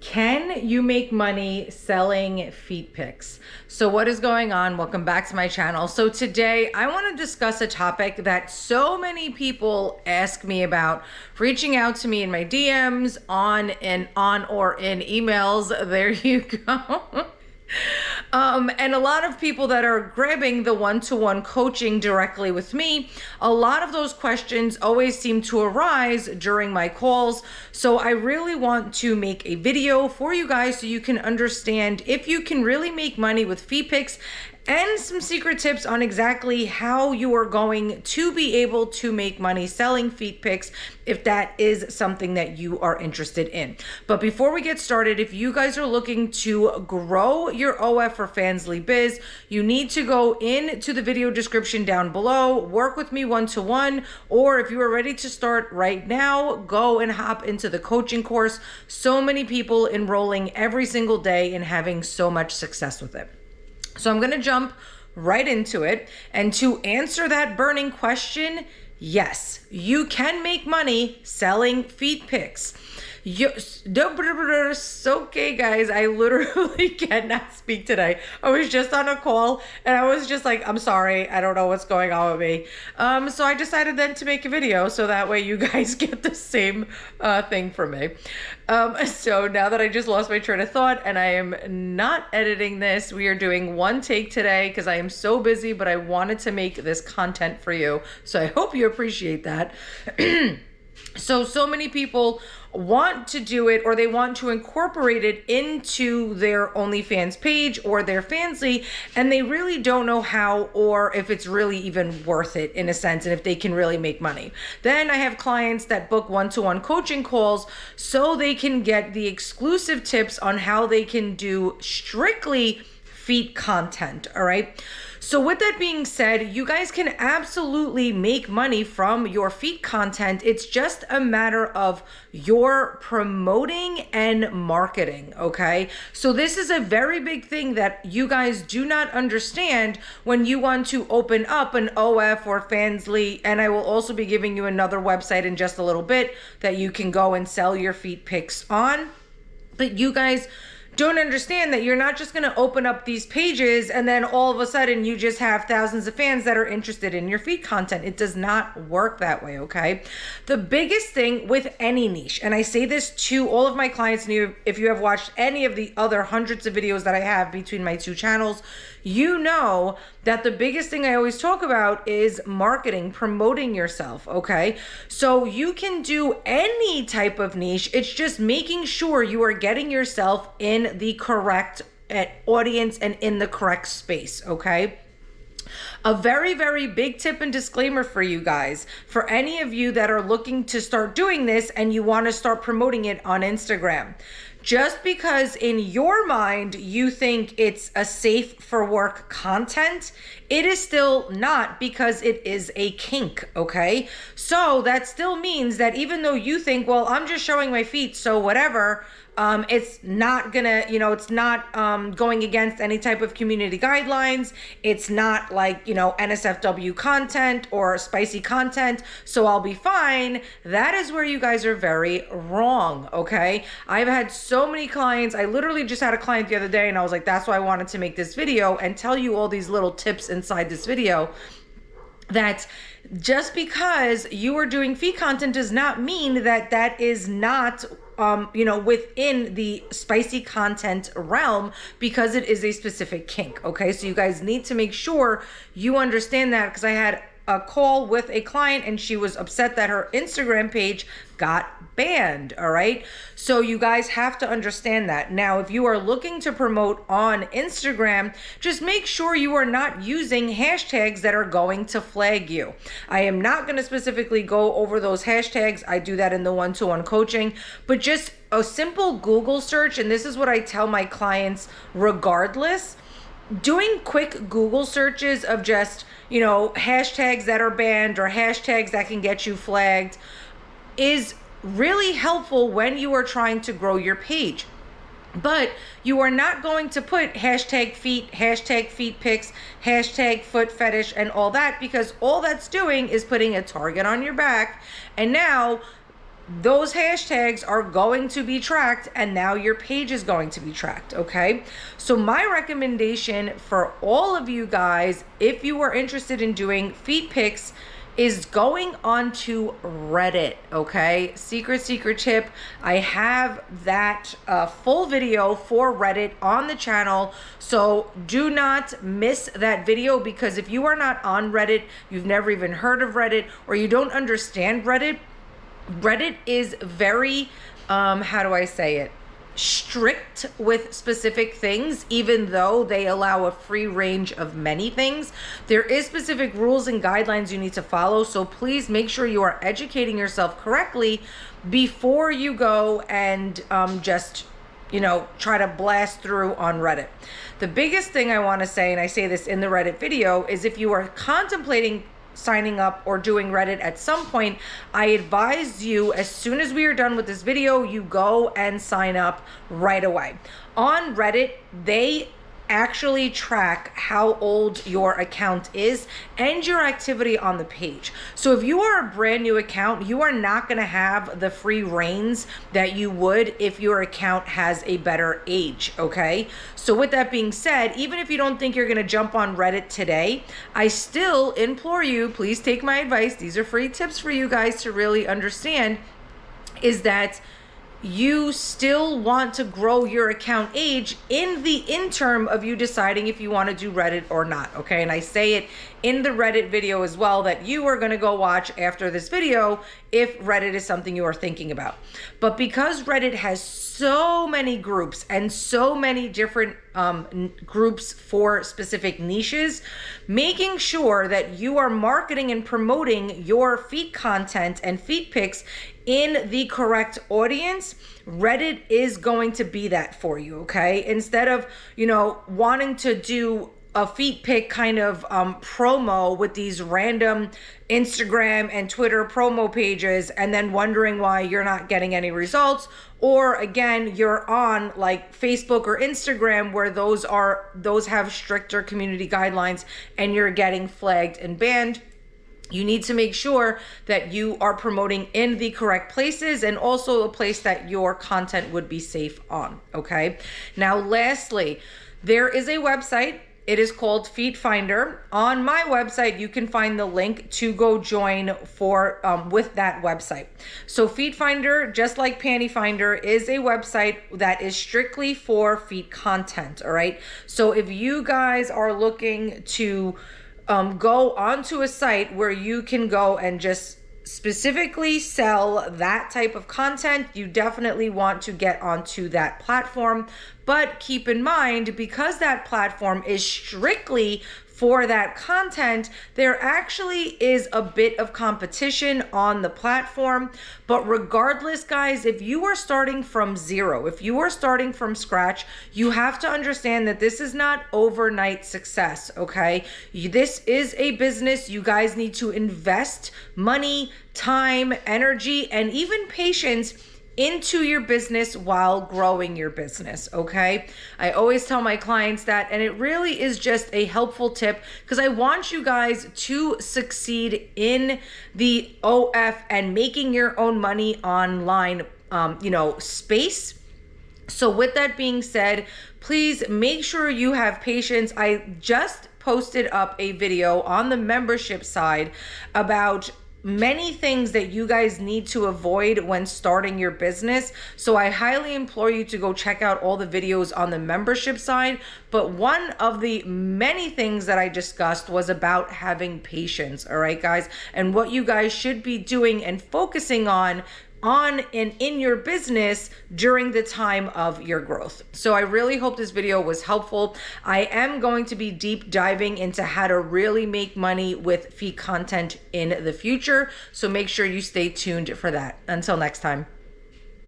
Can you make money selling feet pics? So what is going on? Welcome back to my channel. So today I want to discuss a topic that so many people ask me about, reaching out to me in my DMs, on or in emails. There you go. And a lot of people that are grabbing the one-to-one coaching directly with me, a lot of those questions always seem to arise during my calls. So I really want to make a video for you guys so you can understand if you can really make money with feet pics, and some secret tips on exactly how you are going to be able to make money selling feet pics if that is something that you are interested in. But before we get started, if you guys are looking to grow your OF or Fanvue biz, you need to go into the video description down below, work with me one-to-one, or if you are ready to start right now, go and hop into the coaching course. So many people enrolling every single day and having so much success with it. So I'm going to jump right into it. And to answer that burning question, yes, you can make money selling feet pics. Okay, guys, I literally cannot speak today. I was just on a call and I was just like, I'm sorry, I don't know what's going on with me. So I decided then to make a video so that way you guys get the same thing from me. So now that I just lost my train of thought and I am not editing this, we are doing one take today because I am so busy, but I wanted to make this content for you. So I hope you appreciate that. So many people want to do it, or they want to incorporate it into their Onlyfans page or their Fanvue, and they really don't know how, or if it's really even worth it in a sense, and if they can really make money. Then I have clients that book one-to-one coaching calls so they can get the exclusive tips on how they can do strictly feet content. All right. So with that being said, you guys can absolutely make money from your feet content. It's just a matter of your promoting and marketing. Okay. So this is a very big thing that you guys do not understand when you want to open up an OF or Fanvue. And I will also be giving you another website in just a little bit that you can go and sell your feet pics on. But you guys don't understand that you're not just going to open up these pages and then all of a sudden you just have thousands of fans that are interested in your feed content. It does not work that way, okay? The biggest thing with any niche, and I say this to all of my clients, and if you have watched any of the other hundreds of videos that I have between my two channels, you know that the biggest thing I always talk about is marketing, promoting yourself, okay? So you can do any type of niche. It's just making sure you are getting yourself in the correct audience and in the correct space, okay? A very, very big tip and disclaimer for you guys, for any of you that are looking to start doing this and you want to start promoting it on Instagram. Just because in your mind you think it's a safe for work content, it is still not, because it is a kink, okay? So that still means that even though you think, well, I'm just showing my feet, so whatever, it's not gonna, it's not going against any type of community guidelines. It's not like, NSFW content or spicy content, so I'll be fine. That is where you guys are very wrong, okay? I've had so many clients. I literally just had a client the other day and I was like, that's why I wanted to make this video and tell you all these little tips inside this video, that just because you are doing feed content does not mean that that is not within the spicy content realm, because it is a specific kink. Okay. So you guys need to make sure you understand that, because I had a call with a client and she was upset that her Instagram page got banned. All right. So you guys have to understand that. Now, if you are looking to promote on Instagram, just make sure you are not using hashtags that are going to flag you. I am not going to specifically go over those hashtags. I do that in the one-to-one coaching, but just a simple Google search. And this is what I tell my clients regardless. Doing quick Google searches of just, hashtags that are banned or hashtags that can get you flagged is really helpful when you are trying to grow your page. But you are not going to put hashtag feet pics, hashtag foot fetish and all that, because all that's doing is putting a target on your back. And now those hashtags are going to be tracked, and now your page is going to be tracked, okay? So my recommendation for all of you guys, if you are interested in doing feet pics, is going on to Reddit, okay? Secret tip, I have that full video for Reddit on the channel, so do not miss that video, because if you are not on Reddit, you've never even heard of Reddit, or you don't understand Reddit, Reddit is very, how do I say it? Strict with specific things, even though they allow a free range of many things. There is specific rules and guidelines you need to follow, so please make sure you are educating yourself correctly before you go and just, you know, try to blast through on Reddit. The biggest thing I want to say, and I say this in the Reddit video, is if you are contemplating signing up or doing Reddit at some point, I advise you, as soon as we are done with this video, you go and sign up right away. On Reddit, they actually track how old your account is and your activity on the page. So if you are a brand new account, you are not going to have the free reins that you would if your account has a better age, okay? So with that being said, even if you don't think you're going to jump on Reddit today, I still implore you, please take my advice. These are free tips for you guys to really understand, is that you still want to grow your account age in the interim of you deciding if you want to do Reddit or not, okay? And I say it in the Reddit video as well, that you are going to go watch after this video if Reddit is something you are thinking about. But because Reddit has so many groups and so many different groups for specific niches, making sure that you are marketing and promoting your feet content and feet pics in the correct audience, Reddit is going to be that for you, okay? Instead of, you know, wanting to do a feet pic kind of promo with these random Instagram and Twitter promo pages and then wondering why you're not getting any results, or again, you're on like Facebook or Instagram where those have stricter community guidelines and you're getting flagged and banned. You need to make sure that you are promoting in the correct places and also a place that your content would be safe on, okay? Now, lastly, there is a website. It is called Feet Finder. On my website, you can find the link to go join for with that website. So Feet Finder, just like Panty Finder, is a website that is strictly for feet content, all right? So if you guys are looking to go onto a site where you can go and just specifically sell that type of content, you definitely want to get onto that platform. But keep in mind, because that platform is strictly for that content, there actually is a bit of competition on the platform. But regardless, guys, if you are starting from zero, if you are starting from scratch, you have to understand that this is not overnight success, okay? This is a business. You guys need to invest money, time, energy, and even patience into your business while growing your business, okay? I always tell my clients that, and it really is just a helpful tip because I want you guys to succeed in the OF and making your own money online, space. So with that being said, please make sure you have patience. I just posted up a video on the membership side about many things that you guys need to avoid when starting your business. So I highly implore you to go check out all the videos on the membership side. But one of the many things that I discussed was about having patience, all right, guys? And what you guys should be doing and focusing on and in your business during the time of your growth. So I really hope this video was helpful. I am going to be deep diving into how to really make money with feet content in the future. So make sure you stay tuned for that. Until next time.